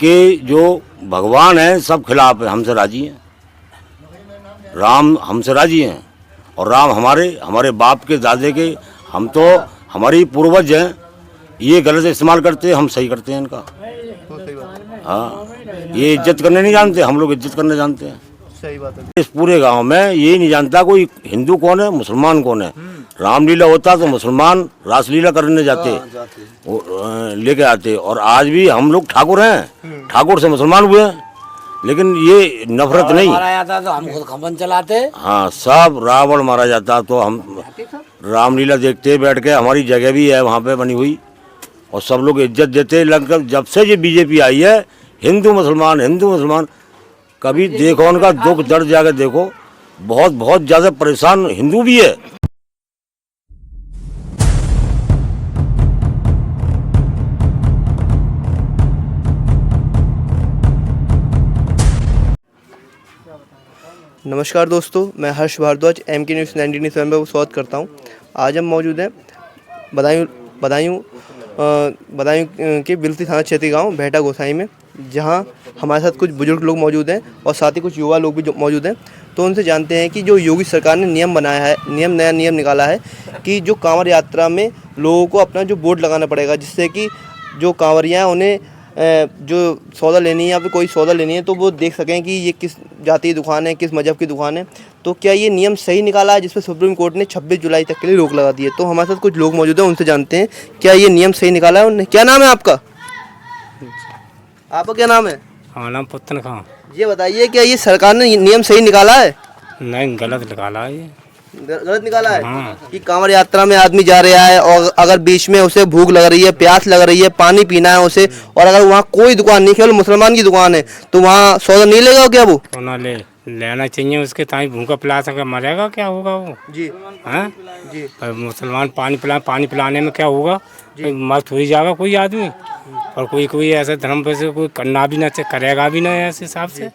इनके जो भगवान हैं सब खिलाफ है, हमसे राजी हैं। राम हमसे राजी हैं और राम हमारे बाप के दादे के, हम तो हमारी पूर्वज हैं। ये गलत इस्तेमाल करते हैं, हम सही करते हैं इनका। हाँ, ये इज्जत करने नहीं जानते, हम लोग इज्जत करने जानते हैं। सही बात है। इस पूरे गांव में ये नहीं जानता कोई हिंदू कौन है, मुसलमान कौन है। रामलीला होता तो मुसलमान रासलीला करने जाते, लेके आते। और आज भी हम लोग ठाकुर हैं, ठाकुर से मुसलमान हुए हैं, लेकिन ये नफरत नहीं। मारा जाता तो हम खुद खपन चलाते। हाँ, सब रावण मारा जाता तो हम रामलीला देखते बैठ के। हमारी जगह भी है वहाँ पे बनी हुई और सब लोग इज्जत देते। लगभग जब से ये बीजेपी आई है, हिंदू मुसलमान कभी देखो उनका दुख दर्द जाकर देखो। बहुत बहुत ज़्यादा परेशान हिंदू भी है। नमस्कार दोस्तों, मैं हर्ष भारद्वाज MK न्यूज़ 19 में स्वागत करता हूं। आज हम मौजूद हैं बदायूं के बिलती थाना क्षेत्र गांव भेटा गोसाई में, जहां हमारे साथ कुछ बुजुर्ग लोग मौजूद हैं और साथ ही कुछ युवा लोग भी मौजूद हैं। तो उनसे जानते हैं कि जो योगी सरकार ने नया नियम निकाला है कि जो कांवड़ यात्रा में लोगों को अपना जो बोर्ड लगाना पड़ेगा, जिससे कि जो कांवरियाँ उन्हें जो सौदा लेनी है या फिर कोई सौदा लेनी है तो वो देख सकें कि ये किस जाति की दुकान है, किस मजहब की दुकान है। तो क्या ये नियम सही निकाला है, जिस पर सुप्रीम कोर्ट ने 26 जुलाई तक के लिए रोक लगा दी है? तो हमारे साथ कुछ लोग मौजूद हैं, उनसे जानते हैं क्या ये नियम सही निकाला है उन्होंने। क्या नाम है आपका? आपका क्या नाम है? हमारा नाम पुतन खां। ये बताइए, क्या ये सरकार ने नियम सही निकाला है? नहीं, गलत निकाला है ये। गलत निकाला है? हाँ। कि कांवड़ यात्रा में आदमी जा रहा है और अगर बीच में उसे भूख लग रही है, प्यास लग रही है, पानी पीना है उसे, और अगर वहाँ कोई दुकान नहीं, केवल मुसलमान की दुकान है, तो वहाँ सौदा नहीं लेगा क्या वो? तो ना लेना चाहिए उसके, ताई भूखा पिला सके, मरेगा क्या होगा वो? जी हाँ जी। और मुसलमान पानी पिलाने में क्या होगा? मस्त हो ही जाएगा कोई आदमी। और कोई ऐसे धर्म पे से कोई करना भी ना करेगा भी ना ऐसे हिसाब से।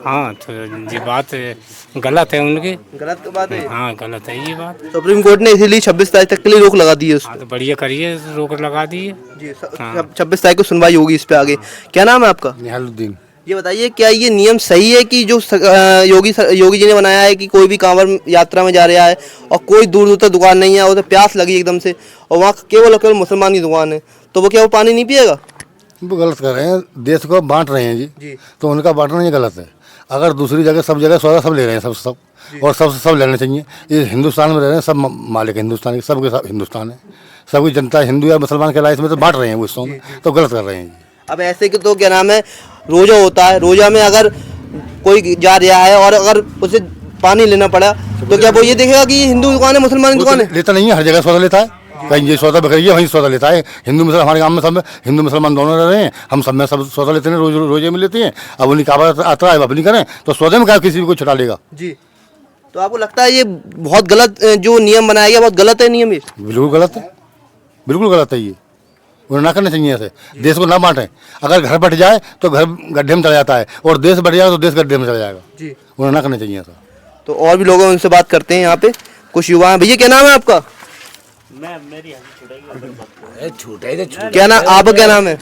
हाँ, तो ये बात गलत है उनकी। गलत बात है। हाँ, गलत है ये बात। सुप्रीम कोर्ट ने इसीलिए 26 तारीख तक के लिए रोक लगा दी है। हाँ, तो बढ़िया करिए, रोक लगा दी है जी। 26 तारीख को सुनवाई होगी इस पे आगे। क्या नाम है आपका? निहालुद्दीन। ये बताइए, क्या ये नियम सही है कि जो योगी जी ने बनाया है कि कोई भी कांवड़ यात्रा में जा रहा है और कोई दूर दूर तक दुकान नहीं है, उसे प्यास लगी एकदम से और वहाँ केवल मुसलमान की दुकान है, तो वो क्या वो पानी नहीं पिएगा? वो गलत कर रहे हैं, देश को बांट रहे हैं जी। तो उनका बांटना ये गलत है। अगर दूसरी जगह सब जगह सौदा सब ले रहे हैं, सब और सब लेने चाहिए। ये हिंदुस्तान में रह रहे हैं, सब मालिक हिंदुस्तान के, सबके सब हिंदुस्तान है, सबकी जनता हिंदू या मुसलमान के लाइफ में तो बांट रहे हैं वो हिस्सों में, तो गलत कर रहे हैं जी। अब ऐसे कि तो क्या नाम है, रोजा होता है, रोजा में अगर कोई जा रहा है और अगर उसे पानी लेना पड़ा तो क्या वो ये देखेगा कि ये हिंदू दुकान है, मुसलमान दुकान है? लेता नहीं है, हर जगह सौदा लेता है। कहीं ये सौदा बिखर गया वहीं सौदा लेता है। हिंदू मुसलमान हमारे गांव में सब हिंदू मुसलमान दोनों रह रहे हैं, हम सब में सब सौदा लेते हैं, रोजे में लेते हैं। अब उन्हीं काबा आता है, अपनी करें तो सौदे में क्या किसी भी को छुटा लेगा जी। तो आपको लगता है ये बहुत गलत जो नियम बनाया गया, बहुत गलत है नियम ये? बिल्कुल गलत है, बिल्कुल गलत है। ये उन्हें ना करना चाहिए ऐसे। देश को ना बांटें। अगर घर बट जाए तो घर गड्ढे में चला जाता है और देश बढ़ जाएगा तो देश गड्ढे में चला जाएगा जी। उन्हें ना करना चाहिए ऐसा। तो और भी लोग हैं, उनसे बात करते हैं। यहाँ पे कुछ युवा हैं। भैया क्या नाम है आपका? क्या नाम आपका? क्या नाम है?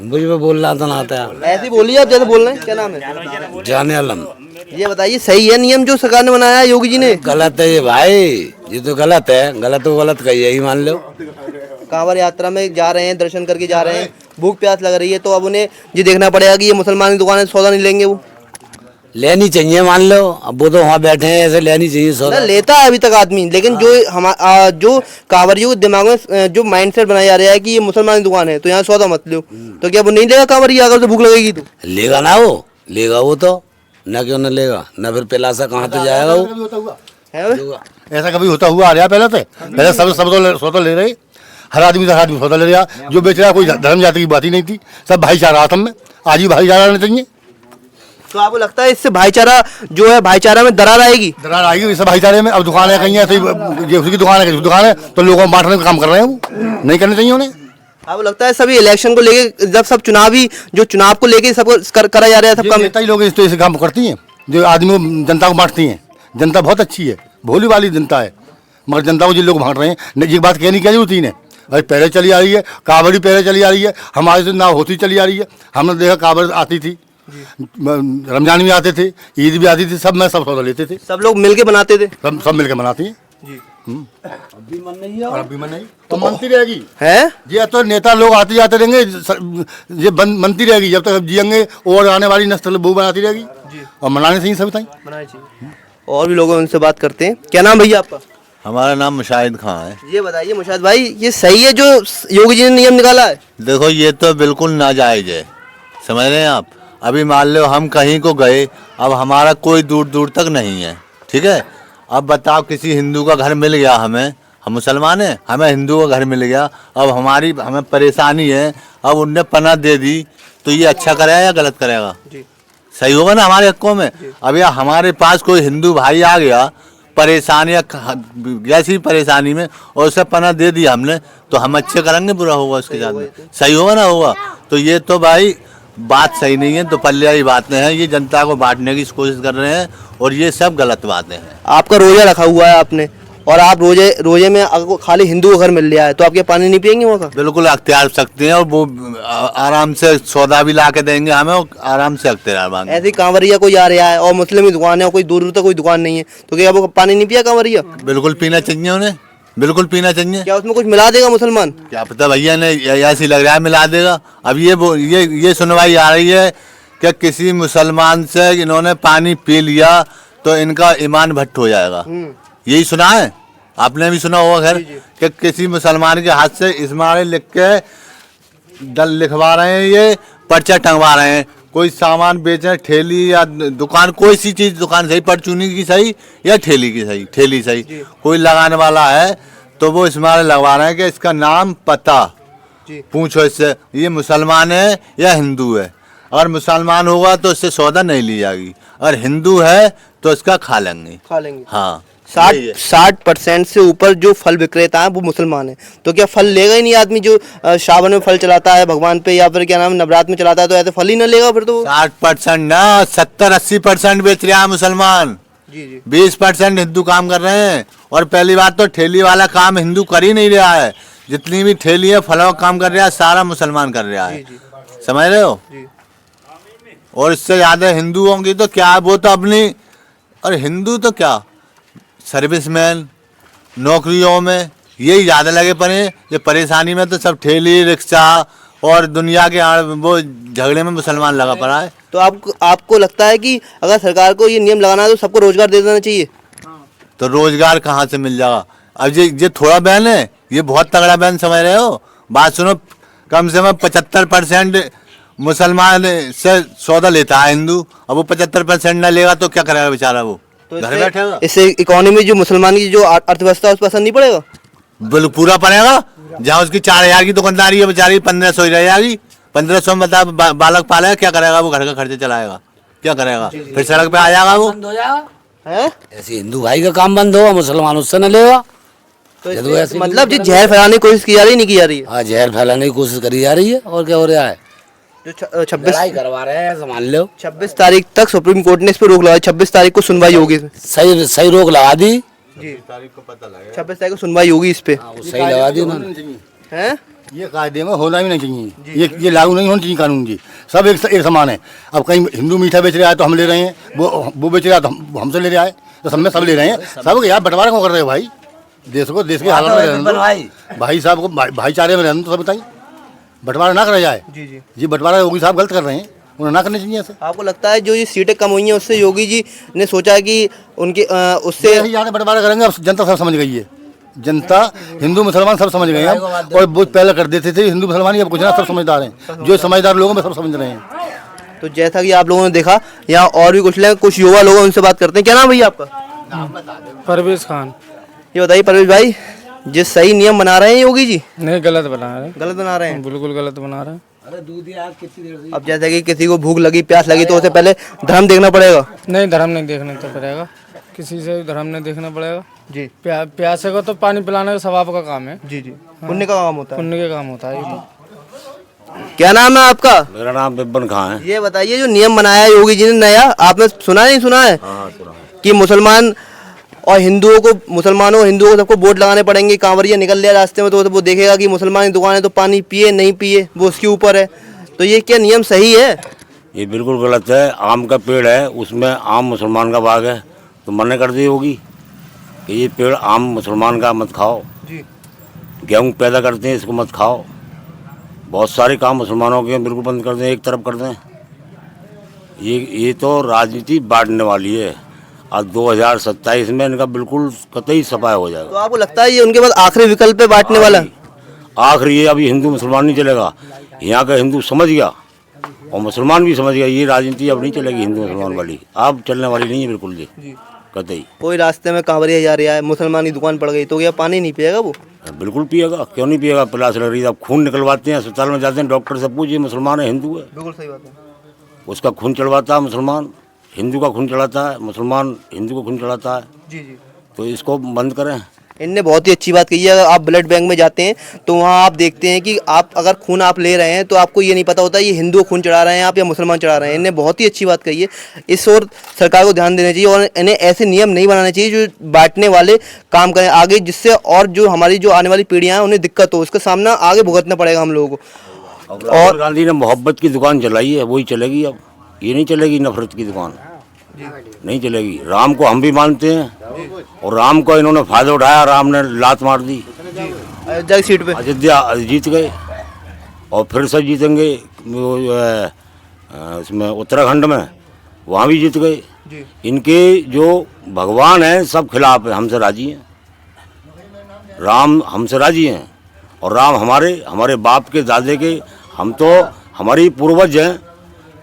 मुझे में बोलना तो ना आता है। ऐसे ही बोलिए आप जैसे बोल रहे हैं। क्या नाम है? जाने आलम। ये बताइए, सही है नियम जो सरकार ने बनाया है योगी जी ने? गलत है ये भाई, ये तो गलत है। गलत तो गलत कही यही मान लो। कांवड़ यात्रा में जा रहे हैं, दर्शन करके जा रहे हैं, भूख प्यास लग रही है, तो अब उन्हें ये देखना पड़ेगा कि ये मुसलमान की दुकान है, सौदा नहीं लेंगे वो? लेनी चाहिए मान लो। अब वो तो वहाँ बैठे हैं, ऐसे लेनी चाहिए सौदा। लेता है अभी तक आदमी, लेकिन जो कांवरियों के दिमाग में जो माइंडसेट बनाया जा रहा है कि ये मुसलमान की दुकान है तो यहाँ सौदा मत लो, तो क्या वो नहीं लेगा कांवरिया अगर तो भूख लगेगी तो? लेगा ना वो, लेगा वो तो ना, क्यों ना लेगा ना। फिर पिलासा कहाँ तो जाएगा वो? ऐसा कभी होता हुआ आ रहा पहले सब सौदा ले रहे, हर आदमी सौदा ले रहा। जो बेच रहा कोई धर्म जाति की बात ही नहीं थी, सब भाईचारा आत्म में। आज ही भाईचारा रहना चाहिए। तो आपको लगता है इससे भाईचारा जो है, भाईचारा में दरार आएगी? दरार आएगी इस भाईचारे में। अब दुकान है कहीं ऐसे, ये उसकी दुकान है, दुकान है तो लोगों को बांटने का काम कर रहे हैं, वो नहीं करने चाहिए उन्हें। आपको लगता है सभी इलेक्शन को लेके, जब सब चुनाव को लेके सबको करा जा रहा है, सबका नेता ही लोग इस तो काम करती हैं, जो आदमी जनता को बांटती हैं। जनता बहुत अच्छी है, भोली वाली जनता है, मगर जनता को जिन लोग बांट रहे हैं, ये बात कहने की जरूरत ही नहीं। भाई पहले चली आ रही है, कांवड़ी पहले चली आ रही है, हमारे से नाव होती चली आ रही है। हमने देखा कांवड़ आती थी, रमजान भी आते थे, ईद भी आती थी, सब में सब सौदा लेते थे, सब लोग मिलके बनाते थे। सब मिलकर मनाती हैं। जी और अब भी मन नहीं तो मनती रहेगी है। ये तो नेता लोग आते जाते रहेंगे, ये मनती रहेगी जब तक जियेंगे, और आने वाली नस्ल वो बनाती रहेगी और मनाने से ही सब बताएं। बनाना चाहिए। और भी लोग हैं, उनसे बात करते हैं। क्या नाम भैया आपका? हमारा नाम मुशाहिद खां है। ये बताइए मुशाहिद भाई, ये सही है जो योगी जी ने नियम निकाला है? देखो ये तो बिल्कुल नाजायज है, समझ रहे हैं आप। अभी मान लो हम कहीं को गए, अब हमारा कोई दूर दूर तक नहीं है, ठीक है। अब बताओ किसी हिंदू का घर मिल गया, हमें, हम मुसलमान हैं, हमें हिंदू का घर मिल गया, अब हमें परेशानी है, अब उनने पनाह दे दी, तो ये अच्छा करेगा या गलत करेगा? सही होगा ना हमारे हकों में। अब या हमारे पास कोई हिंदू भाई आ गया परेशानी या जैसी परेशानी में, और उसे पनाह दे दी हमने, तो हम अच्छे करेंगे, बुरा होगा उसके साथ में? सही होगा ना होगा। तो ये तो भाई बात सही नहीं है, तो पल्ले वाली बातें हैं, ये जनता को बांटने की कोशिश कर रहे हैं, और ये सब गलत बातें हैं। आपका रोजा रखा हुआ है आपने, और आप रोजे में अगर खाली हिंदू का घर मिल रहा है तो आप क्या पानी नहीं पियेंगे वहाँ का? बिल्कुल अख्तियार सकते हैं, और वो आराम से सौदा भी ला के देंगे हमें, और आराम से अख्तियार मांगे। ऐसे कांवरिया कोई आ रहा है और मुस्लिम की दुकान है और कोई दूर दूर तक कोई दुकान नहीं है, तो क्या वो पानी नहीं पिया कांवरिया? बिल्कुल पीना चाहिए उन्हें, बिल्कुल पीना चाहिए। क्या उसमें कुछ मिला देगा मुसलमान? क्या पता भैया ने ऐसी लग रहा है मिला देगा। अब ये सुनवाई आ रही है कि किसी मुसलमान से इन्होंने पानी पी लिया तो इनका ईमान भट्ट हो जाएगा, यही सुना है आपने भी सुना होगा खैर, कि किसी मुसलमान के हाथ से इस्माइल लिख के दल लिखवा रहे हैं, ये पर्चा टंगवा रहे हैं। कोई सामान बेचे, ठेली या दुकान, कोई सी चीज दुकान सही, परचूनी की सही या ठेली की सही, ठेली सही, कोई लगाने वाला है तो वो इस्माइल लगवा रहे हैं कि इसका नाम पता पूछो इससे, ये मुसलमान है या हिंदू है। अगर मुसलमान होगा तो इससे सौदा नहीं ली जाएगी, अगर हिंदू है तो इसका खा लेंगे। हाँ, 60% से ऊपर जो फल विक्रेता है वो मुसलमान है, तो क्या फल लेगा ही नहीं आदमी जो सावन में फल चलाता है भगवान पे, या फिर क्या नाम नवरात्र में चलाता है, तो ऐसे फल ही ना लेगा फिर तो? 60% ना 70-80% बेच रहा है मुसलमान, 20% हिंदू काम कर रहे हैं। और पहली बात तो ठेली वाला काम हिंदू कर ही नहीं रहा है, जितनी भी ठेली है फलों का काम कर रहा है सारा मुसलमान कर रहा है, समझ रहे हो। और इससे ज्यादा हिंदुओं की तो क्या, वो तो अपनी, और हिंदू तो क्या सर्विसमैन, नौकरियों में यही ज़्यादा लगे पड़े। ये परेशानी में तो सब ठेली रिक्शा और दुनिया के वो झगड़े में मुसलमान लगा पड़ा है। तो आपको लगता है कि अगर सरकार को ये नियम लगाना है तो सबको रोजगार दे देना चाहिए? तो रोजगार कहाँ से मिल जाएगा? अब ये थोड़ा बैन है, ये बहुत तगड़ा बैन, समझ रहे हो। बात सुनो, कम से कम 75% मुसलमान से सौदा लेता है हिंदू, अब वो 75% ना लेगा तो क्या करेगा बेचारा, वो तो घर बैठेगा। इससे इकोनॉमी जो मुसलमान की जो अर्थव्यवस्था है उस पर असर नहीं पड़ेगा? बिल्कुल पूरा पड़ेगा। जहाँ उसकी 4000 की दुकानदारी है बेचारी 1500 ही रह जाएगी। 1500 में बता बालक पालेगा, क्या करेगा वो, घर का खर्चे चलाएगा, क्या करेगा, फिर सड़क पे आ जाएगा वो। बंद हो जाएगा है ऐसे हिंदू भाई का काम बंद होगा, मुसलमान उससे न लेगा। तो मतलब जो जहर फैलाने की कोशिश की जा रही नहीं की जा रही है? हाँ, जहर फैलाने की कोशिश करी जा रही है, और क्या हो रहा है, जो 26 लड़ाई करवा रहे हैं, मान लो 26 तारीख तक सुप्रीम कोर्ट ने इस पर रोक लगाई, 26 तारीख को सुनवाई होगी। सही रोक लगा दी जी, 26 तारीख को सुनवाई होगी इस पे। सही लगा दी उन्होंने। हैं ये कायदे में होना भी नहीं चाहिए, ये लागू नहीं होना चाहिए कानून जी। सब एक समान है। अब कहीं हिंदू मीठा बेच रहा है तो हम ले रहे हैं, वो बेच रहा है तो हमसे ले रहा है, तो सब में सब ले रहे हैं। सब यार बंटवारा क्यों कर रहे हो भाई? देश के हालात में रहने दो भाई साहब को, भाईचारे में रहने दो। सब बताइए, बंटवारा ना करा जाए। जी बंटवारा योगी साहब गलत कर रहे हैं, उन्हें ना करनी चाहिए ऐसे। आपको लगता है जो ये सीटें कम हुई हैं उससे योगी जी ने सोचा है कि उनके उससे ज़्यादा बंटवारा करेंगे? अब जनता सब समझ गई है, जनता हिंदू मुसलमान सब समझ गए हैं। और बहुत पहले कर देते थे हिंदू मुसलमान ही, अब कुछ ना, सब समझदार हैं। जो समझदार लोगों में सब समझ रहे हैं। तो जैसा कि आप लोगों ने देखा, यहाँ और भी कुछ युवा लोग हैं, उनसे बात करते हैं। क्या नाम भैया आपका? परवेज खान। ये बताइए परवेज भाई, जो सही नियम बना रहे हैं योगी जी? नहीं, गलत बना रहे हैं, गलत बना रहे हैं, बिल्कुल गलत बना रहे हैं। अब जैसे कि किसी को भूख लगी, प्यास लगी, तो उसे पहले धर्म देखना पड़ेगा? नहीं, धर्म नहीं देखना तो पड़ेगा, किसी से धर्म नहीं देखना पड़ेगा जी। प्यासे को तो पानी पिलाने का सवाब का काम है। जी, पुण्य का काम होता है, पुण्य का काम होता है ये तो। क्या नाम है आपका? मेरा नाम बिब्बन खां है। ये बताइए जो नियम बनाया है योगी जी ने नया, आपने सुना नहीं सुना है? हाँ, सुना है। कि मुसलमान और हिंदुओं को, मुसलमानों हिंदुओं को सबको वोट लगाने पड़ेंगे। कांवरिया निकल लिया रास्ते में तो वो देखेगा कि मुसलमान की दुकान है तो पानी पिए नहीं पिए वो उसके ऊपर है। तो ये क्या नियम सही है? ये बिल्कुल गलत है। आम का पेड़ है, उसमें आम मुसलमान का बाग है, तो मना कर दी होगी कि ये पेड़ आम मुसलमान का मत खाओ। जी। गेहूँ पैदा करते हैं, इसको मत खाओ। बहुत सारे काम मुसलमानों के बिल्कुल बंद कर दें, एक तरफ कर दें। ये तो राजनीति बांटने वाली है। आज 2027 में इनका बिल्कुल कतई सफाया हो जाएगा। तो आपको लगता है ये उनके पास आखिरी विकल्प है बांटने वाला? आखिर ये अभी हिंदू मुसलमान नहीं चलेगा। यहाँ का हिंदू समझ गया और मुसलमान भी समझ गया, ये राजनीति अब नहीं चलेगी हिंदू मुसलमान वाली, अब चलने वाली नहीं है बिल्कुल जी, कतई। कोई रास्ते में कांवरिया जा रहा है, मुसलमान की दुकान पड़ गई तो क्या पानी नहीं पिएगा वो? बिल्कुल पिएगा, क्यों नहीं पिएगा। प्यास लग रही है, अब खून निकलवाते हैं, अस्पताल में जाते हैं, डॉक्टर से पूछिए मुसलमान है हिंदू है, बिल्कुल सही बात है। उसका खून चढ़वाता है मुसलमान, हिंदू का खून चढ़ाता है, मुसलमान हिंदू का खून चढ़ाता है। जी जी। तो इसको बंद करें। इनने बहुत ही अच्छी बात कही है। अगर आप ब्लड बैंक में जाते हैं तो वहाँ आप देखते हैं कि आप अगर खून आप ले रहे हैं तो आपको ये नहीं पता होता ये हिंदू खून चढ़ा रहे हैं आप या मुसलमान चढ़ा रहे हैं। इनने बहुत ही अच्छी बात कही है। इस ओर सरकार को ध्यान देना चाहिए और इन्हें ऐसे नियम नहीं बनाने चाहिए जो बांटने वाले काम करें आगे, जिससे और जो हमारी जो आने वाली पीढ़ियाँ हैं उन्हें दिक्कत हो, इसका सामना आगे भुगतना पड़ेगा हम लोगों को। और गांधी ने मोहब्बत की दुकान चलाई है, वही चलेगी। अब ये नहीं चलेगी नफरत की दुकान, नहीं चलेगी। राम को हम भी मानते हैं और राम को इन्होंने फायदा उठाया, राम ने लात मार दी, अयोध्या की सीट पे अयोध्या जीत गए और फिर से जीतेंगे इसमें उत्तराखंड में, वहाँ भी जीत गए। इनके जो भगवान हैं सब खिलाफ है, हमसे राजी हैं। राम हमसे राजी हैं और राम हमारे बाप के दादे के, हम तो हमारी पूर्वज हैं।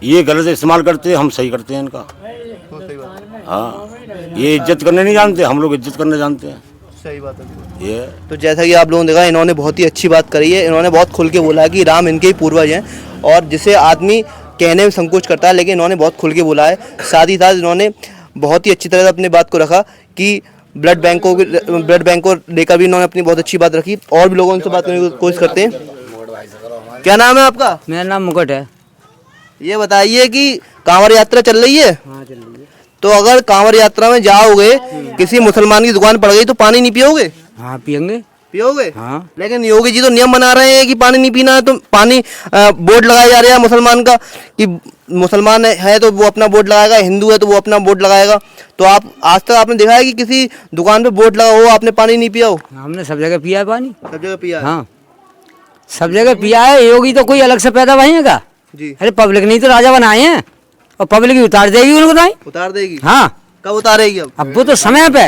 ये गलत इस्तेमाल करते हैं, हम सही करते हैं इनका। हाँ, ये इज्जत करने नहीं जानते, हम लोग इज्जत करने जानते हैं। सही बात है ये तो जैसा कि आप लोगों ने देखा, इन्होंने बहुत ही अच्छी बात करी है। इन्होंने बहुत खुल के बोला है कि राम इनके ही पूर्वज हैं और जिसे आदमी कहने में संकोच करता है, लेकिन इन्होंने बहुत खुल के बोला है। साथ ही साथ इन्होंने बहुत ही अच्छी तरह से अपनी बात को रखा कि ब्लड बैंक को लेकर भी इन्होंने अपनी बहुत अच्छी बात रखी। और भी लोगों से बात करने की कोशिश करते हैं। क्या नाम है आपका? मेरा नाम मुकुट है। ये बताइए कि कांवड़ यात्रा चल रही है? हाँ चल रही है। तो अगर कांवड़ यात्रा में जाओगे, किसी मुसलमान की दुकान पड़ गई तो पानी नहीं पियोगे? हाँ पियेंगे। पियोगे? हाँ। लेकिन योगी जी तो नियम बना रहे हैं कि पानी नहीं पीना है, तो पानी बोर्ड लगाया जा रहा है मुसलमान का कि मुसलमान है तो वो अपना बोर्ड लगाएगा, हिंदू है तो वो अपना बोर्ड लगाएगा। तो आप आज तक आपने देखा है कि किसी दुकान पे बोर्ड लगा हो आपने पानी नहीं पिया हो? हमने सब जगह पिया है पानी। सब जगह पिया है? हाँ सब जगह पिया है। योगी तो कोई अलग से पैदा होगा जी। अरे पब्लिक नहीं तो राजा बनाए हैं और पब्लिक ही उतार देगी उनको नहीं उतार देगी? हाँ। कब उतारेगी? अब वो तो समय पे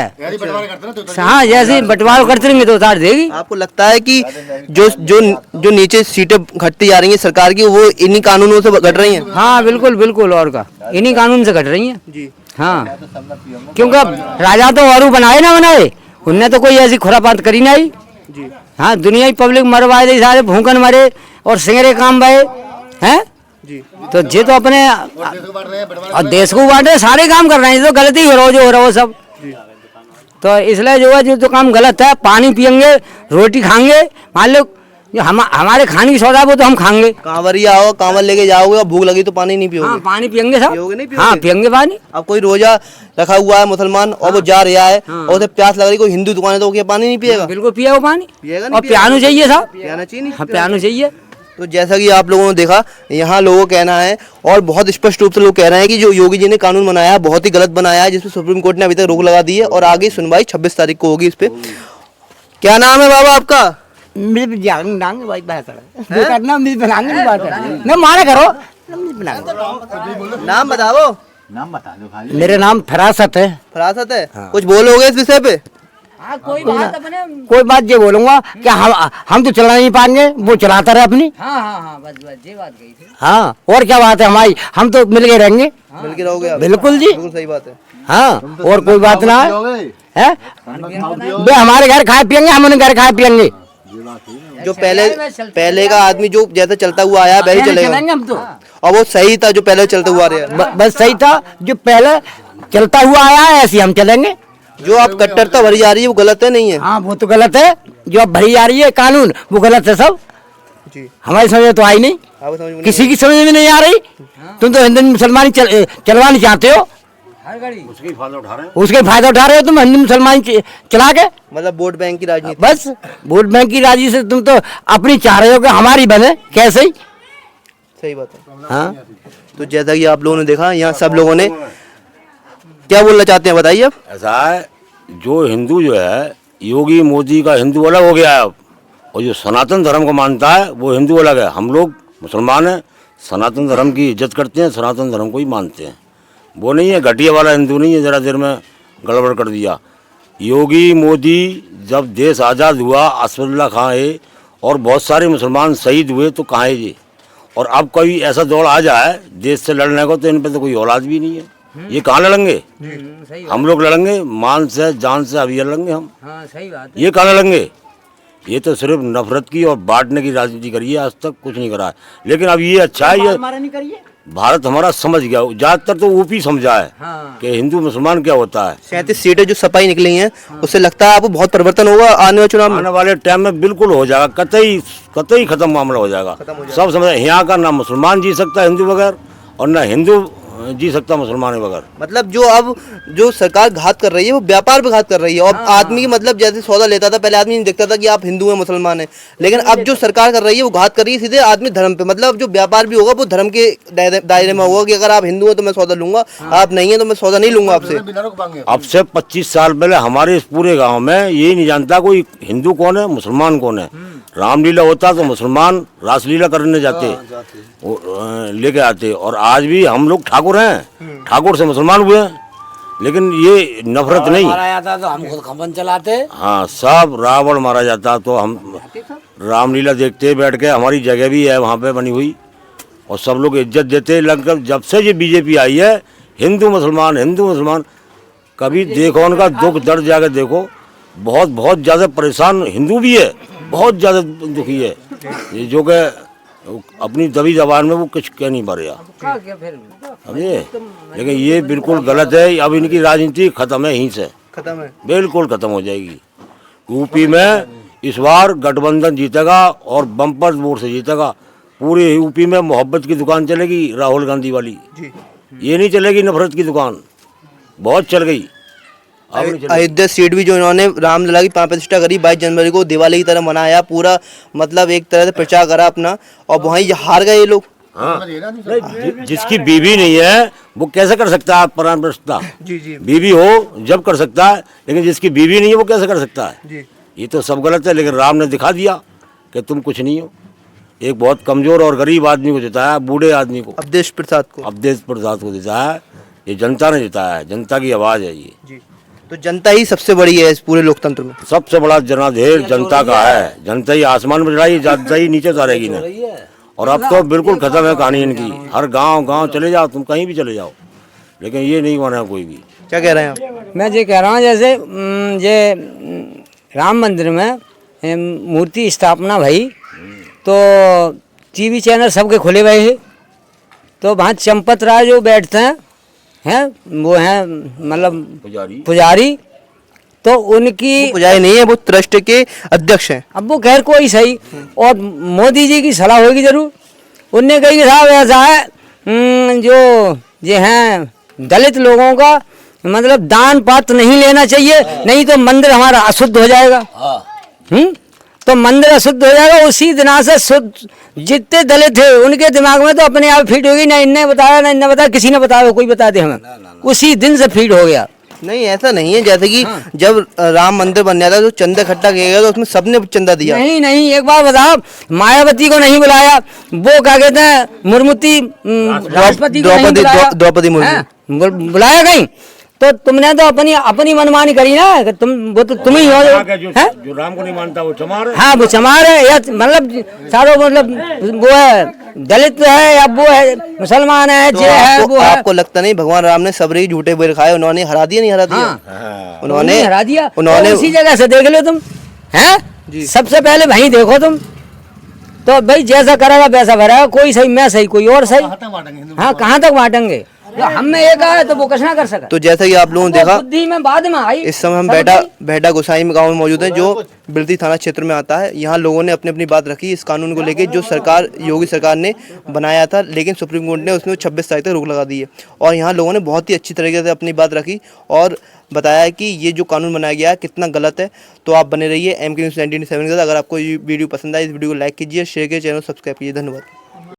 हाँ, जैसे ही बंटवारा करते रहेंगे तो उतार देगी। आपको लगता है कि जो जो जो नीचे सीटें घटती जा रही हैं सरकार की, वो इन्हीं कानूनों से घट रही हैं? हाँ बिल्कुल बिल्कुल, और का इन्हीं कानून से घट रही हैं जी। हाँ, क्योंकि राजा तो और बनाए ना बनाए, उनने तो कोई ऐसी खुरापात करी नहीं जी। हाँ, दुनिया ही पब्लिक मरवाए दे, सारे भूखन मरे और सिंगरे काम भाई हैं जी। तो ये तो अपने और देश को बांटे सारे काम कर रहे हैं, तो गलती हो रहा हो जो हो रहा हो सब। तो इसलिए जो है जो काम गलत है, पानी पियेंगे, रोटी खाएंगे, मान लो जो हमारे खाने की सौदा वो तो हम खाएंगे। कांवरिया आओ, कांवर लेके जाओगे और भूख लगी तो पानी नहीं पियोगे? हाँ पानी पियेंगे सब। पियोगे नहीं पियोगे? हाँ पियेंगे पानी। अब कोई रोजा रखा हुआ है मुसलमान और वो जा रहा है और उसे प्यास लग रही, कोई हिंदू दुकान है तो वो क्या पानी नहीं पिएगा? बिल्कुल पिया वो पानी, पिएगा नहीं? और पियानो चाहिए साहब, पियाना चाहिए नहीं? हाँ पियानो चाहिए। तो जैसा कि आप लोगों ने देखा, यहाँ लोगों का कहना है और बहुत स्पष्ट रूप से लोग कह रहे हैं कि जो योगी जी ने कानून बनाया है बहुत ही गलत बनाया है, जिसपे सुप्रीम कोर्ट ने अभी तक रोक लगा दी है और आगे सुनवाई 26 तारीख को होगी इस पे। क्या नाम है बाबा आपका? नाम बताओ। मेरे नाम फरासत है। फरासत है? कुछ बोलोगे इस विषय पे? कोई बात ये बोलूंगा कि हम तो चला नहीं पाएंगे, वो चलाता रहे अपनी। हाँ बस ये बात गई थी। हाँ और क्या बात है हमारी, हम तो मिल के रहेंगे। मिल के रहोगे आप? बिल्कुल जी, बिल्कुल सही बात है। हाँ और कोई बात ना है, वे हमारे घर खाए पियेंगे, हम उन्हें घर खाए पियेंगे। जो पहले का आदमी जो जैसा चलता हुआ आया वही चलेगा हम तो, और वो सही था जो पहले चलता हुआ आ रहा है। बस सही था जो पहले चलता हुआ आया है, ऐसे हम चलेंगे। जो आप कट्टरता भरी जा रही है वो गलत है नहीं है? हाँ वो तो गलत है, जो अब भरी जा रही है कानून वो गलत है सब जी। हमारी समझ में तो आई नहीं, आप समझ में किसी की समझ में नहीं आ रही। तुम तो हिंदू मुसलमानी चलवानी चाहते हो, उसकी फायदा उठा रहे हैं। उसके फायदा उठा रहे हो तुम हिंदू मुसलमान चला के। मतलब वोट बैंक की राजनीति। बस वोट बैंक की राजी से तुम तो अपनी चाह रहे हो कि हमारी बने, कैसे ही। सही बात है। हाँ तो जैसा कि आप लोगों ने देखा, यहाँ सब लोगों ने क्या बोलना चाहते हैं बताइए आप। ऐसा है, जो हिंदू जो है, योगी मोदी का हिंदू अलग हो गया है अब, और जो सनातन धर्म को मानता है वो हिंदू अलग है। हम लोग मुसलमान हैं, सनातन धर्म की इज्जत करते हैं, सनातन धर्म को ही मानते हैं। वो नहीं है घटिया वाला हिंदू नहीं है, ज़रा देर में गड़बड़ कर दिया। योगी मोदी जब देश आज़ाद हुआ, असफुल्ला खां है और बहुत सारे मुसलमान शहीद हुए, तो कहाँ है ये। और अब कोई ऐसा दौड़ आ जाए देश से लड़ने को, तो इन पे तो कोई औलाद भी नहीं है। ये कहाँ लड़ेंगे? हम लोग लड़ेंगे मान से जान से, अभी लड़ेंगे हम। हाँ सही बात ये कहाँ लड़ेंगे? ये तो सिर्फ नफरत की और बांटने की राजनीति करी है, आज तक कुछ नहीं करा है। लेकिन अब ये अच्छा है, ये नहीं करिए। भारत हमारा समझ गया, ज़्यादातर तो ऊपी समझा है हाँ। कि हिंदू मुसलमान क्या होता है। 37 सीटें जो सपाई निकली हैं, उससे लगता है आपको बहुत परिवर्तन होगा आने वाले चुनाव में। आने वाले टाइम में बिल्कुल हो जाएगा, कतई कतई खत्म मामला हो जाएगा। सब समझ, यहाँ का ना मुसलमान जी सकता हिंदू बगैर, और ना हिंदू जी सकता मुसलमान के बगैर। मतलब जो अब जो सरकार घात कर रही है, वो व्यापार पे घात कर रही है। और आदमी की मतलब जैसे सौदा लेता था, पहले आदमी नहीं देखता था कि आप हिंदू हैं मुसलमान हैं, लेकिन अब जो सरकार कर रही है वो घात कर रही है सीधे आदमी धर्म पे। मतलब जो व्यापार भी होगा वो धर्म के दायरे में होगा, कि अगर आप हिंदू हैं तो मैं सौदा लूंगा, आप नहीं है तो मैं सौदा नहीं लूंगा आपसे। अब से 25 साल पहले हमारे इस पूरे गांव में यही नहीं जानता कोई हिंदू कौन है, मुसलमान कौन है। रामलीला होता तो मुसलमान रासलीला करने जाते, लेके आते। और आज भी हम लोग ठाकुर हैं, ठाकुर से मुसलमान हुए हैं, लेकिन ये नफरत नहीं। मारा जाता तो हम खुद खपन चलाते। हाँ, सब रावण मारा जाता तो हम रामलीला देखते बैठ के। हमारी जगह भी है वहाँ पे बनी हुई, और सब लोग इज्जत देते। लगभग जब से ये बीजेपी आई है, हिंदू मुसलमान कभी देखो उनका दुख दर्द जाकर देखो। बहुत बहुत ज़्यादा परेशान हिंदू भी है, बहुत ज़्यादा दुखी है, ये जो कि अपनी दबी जबान में वो कुछ कह नहीं पा रहा। अब ये लेकिन ये बिल्कुल गलत है। अब इनकी राजनीति खत्म है, यहीं से खत्म है, बिल्कुल खत्म हो जाएगी। यूपी में इस बार गठबंधन जीतेगा और बम्पर वोट से जीतेगा। पूरे यूपी में मोहब्बत की दुकान चलेगी, राहुल गांधी वाली। ये नहीं चलेगी नफरत की दुकान, बहुत चल गई। अयोध्या सीट भी जो इन्होंने रामलला की प्राण प्रतिष्ठा करी 22 जनवरी को, दिवाली की तरह मनाया पूरा, मतलब एक तरह से प्रचार करा अपना, और वहीं हार गए ये लोग। हाँ, नहीं, जिसकी बीवी नहीं है वो कैसे कर सकता है प्राण प्रतिष्ठा? जी जी बीवी हो जब कर सकता है, लेकिन जिसकी बीवी नहीं है वो कैसे कर सकता है? जी। ये तो सब गलत है। लेकिन राम ने दिखा दिया कि तुम कुछ नहीं हो। एक बहुत कमजोर और गरीब आदमी को जिताया, बूढ़े आदमी को, अवधेश प्रसाद को, अवधेश प्रसाद को जिताया। ये जनता ने जिताया है, जनता की आवाज़ है ये। जी। तो जनता ही सबसे बड़ी है इस पूरे लोकतंत्र में। सबसे बड़ा जनादेश जनता का है। जनता ही आसमान में चढ़ाई, जनता ही नीचे उतारेगी ना। और अब तो बिल्कुल खत्म है कहानी इनकी। हर गांव चले जाओ, तुम कहीं भी चले जाओ, लेकिन ये नहीं माना कोई भी। क्या कह रहे हैं आप? मैं ये कह रहा हूँ, जैसे ये राम मंदिर में मूर्ति स्थापना भई, तो टीवी चैनल सबके खुले हुए हैं, तो वहाँ चंपत राय जो बैठते हैं वो हैं मतलब पुजारी, तो उनकी पुजारी नहीं है, वो ट्रस्ट के अध्यक्ष हैं। अब वो खैर कोई सही, और मोदी जी की सलाह होगी जरूर। उनने कही कि साहब ऐसा है, जो ये हैं दलित लोगों का मतलब दान पात्र नहीं लेना चाहिए, नहीं तो मंदिर हमारा अशुद्ध हो जाएगा। तो मंदिर अशुद्ध हो जाएगा। उसी दिना से शुद्ध जितने दलित थे उनके दिमाग में तो अपने आप फिट होगी, ना इनने बताया ना इनने बताया, किसी ने बताया, कोई बता दे हमें, उसी दिन से फिट हो गया। नहीं ऐसा नहीं है, जैसे कि जब राम मंदिर बन जाता तो चंदा इकट्ठा किया गया, तो उसमें सबने चंदा दिया। नहीं, एक बार बताओ, मायावती को नहीं बुलाया, वो क्या कहते हैं मुर्मूती राष्ट्रपति को नहीं बुलाया, द्रौपदी मुर्मू बुलाया कहीं, तो तुमने तो अपनी मनमानी करी ना, कि वो तो तुम ही हो जो राम को नहीं मानता वो चमार है। हाँ, वो चमार है, या मतलब सारो मतलब वो है दलित है, या वो है मुसलमान है, तो जे है वो है। आपको लगता नहीं भगवान राम ने सबरे झूठे बेर खाए, उन्होंने हरा दिया? नहीं हरा दिया? उन्होंने हरा दिया। उन्होंने उसी जगह से देख लो तुम, हैं सबसे पहले वहीं देखो तुम, तो भाई जैसा करेगा वैसा भरेगा, कोई सही मैं सही कोई और सही। हाँ, कहाँ तक बांटेंगे? जो हम में एक है तो वो कुछ ना कर सका। तो जैसा कि आप लोगों ने देखा, बुद्धि में बाद में आई। इस समय हम सब बेहटा गोसाई में गाँव में मौजूद हैं, जो बिलती थाना क्षेत्र में आता है। यहाँ लोगों ने अपनी अपनी बात रखी इस कानून को लेकर, जो सरकार योगी सरकार ने बनाया था, लेकिन सुप्रीम कोर्ट ने उसमें 26 तारीख तक रोक लगा दी है। और यहाँ लोगों ने बहुत ही अच्छी तरीके से अपनी बात रखी और बताया है कि ये जो कानून बनाया गया है कितना गलत है। तो आप बने रहिए MK News 19/7 के साथ। अगर आपको ये वीडियो पसंद आए, इस वीडियो को लाइक कीजिए, शेयर कीजिए, चैनल सब्सक्राइब कीजिए। धन्यवाद।